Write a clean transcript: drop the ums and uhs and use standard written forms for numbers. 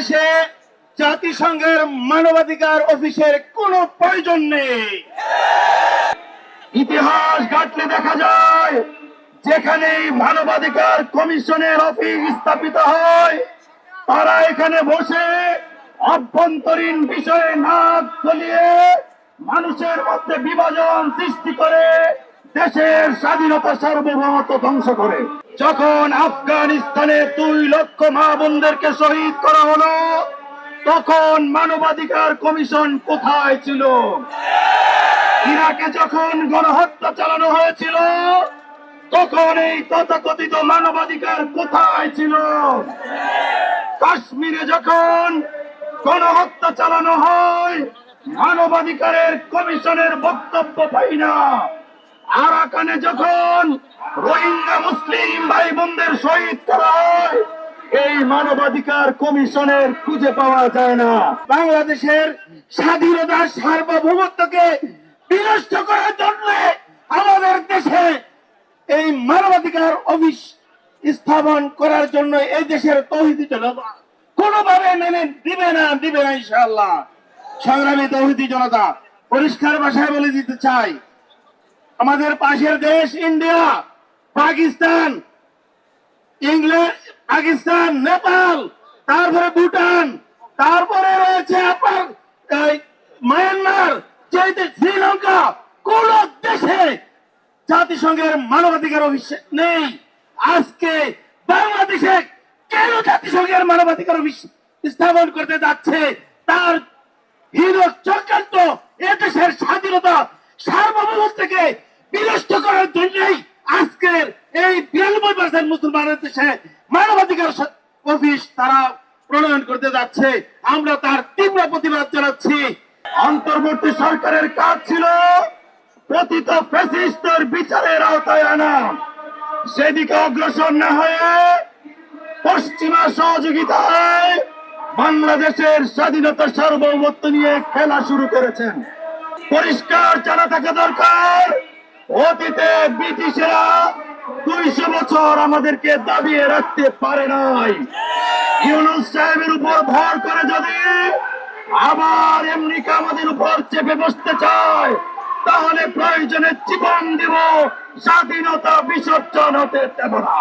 বাংলাদেশে জাতিসংঘের মানবাধিকার অফিসের কোনো প্রয়োজন নেই। ইতিহাস ঘাটলে দেখা যায় যেখানে মানবাধিকার কমিশনের অফিস স্থাপিত হয় তারা এখানে বসে অভ্যন্তরীণ বিষয়ে নাক গলিয়ে মানুষের মধ্যে বিভাজন সৃষ্টি করে দেশের স্বাধীনতা সার্বভৌমত্ব ধ্বংস করে। যখন আফগানিস্তানে 2 লক্ষ মা বোনদেরকে শহীদ করা হলো তখন মানবাধিকার কমিশন কোথায় ছিল? ইরাকে যখন গণহত্যা চালানো হয়েছিল তখন এই তথাকথিত মানবাধিকার কোথায় ছিল? কাশ্মীরে যখন গণহত্যা চালানো হয় মানবাধিকারের কমিশনের বক্তব্য পাই না। আরাকানে যখন রোহিঙ্গা মুসলিম ভাই বোনদের শহীদ করা হয় এই মানবাধিকার কমিশনের খুঁজে পাওয়া যায় না। বাংলাদেশের স্বাধীনতার সার্বভৌমত্বকে বিনষ্ট করার জন্য আমাদের দেশে এই মানবাধিকার অফিস স্থাপন করার জন্য এই দেশের তৌহিদি জনতা কোনোভাবে মেনে দিবে না ইনশাআল্লাহ। সংগ্রামী তৌহিদি জনতা, পরিষ্কার ভাষায় বলে দিতে চাই, আমাদের পাশের দেশ ইন্ডিয়া, পাকিস্তান, ইংল্যান্ড, পাকিস্তান, নেপাল, তারপরে ভুটান, তারপরে রয়েছে আপনার মায়ানমার, শ্রীলঙ্কা, কোন দেশে জাতিসংঘের মানবাধিকার অফিস নেই। আজকে বাংলাদেশে কেন জাতিসংঘের মানবাধিকার অফিস স্থাপন করতে যাচ্ছে? তার হীরক চক্রান্ত এদেশের স্বাধীনতা সার্বভৌমত্বকে বিনষ্ট করার জন্যই আজকের এই 92% মুসলমানের দেশে মানবাধিকার অফিস তারা প্রণয়ন করতে যাচ্ছে। আমরা তার তীব্র প্রতিবাদ জানাচ্ছি। অন্তর্বর্তী সরকারের কাজ ছিল পতিত ফ্যাসিস্টের বিচারের আওতায় আনা, সেদিকে অগ্রসর না হয়ে পশ্চিমা সহযোগিতায় বাংলাদেশের স্বাধীনতা সার্বভৌমত্ব নিয়ে খেলা শুরু করেছেন। পরিষ্কার জানা থাকা দরকার, অতীতে ব্রিটিশরা 200 বছর আমাদেরকে দাবিয়ে রাখতে পারে নাই। ইউনূস সাহেবের উপর ভর করে যদি আবার আমেরিকা আমাদের উপর চেপে বসতে চায় তাহলে প্রয়োজনে জীবন দিব, স্বাধীনতা বিসর্জন হতে দেব না।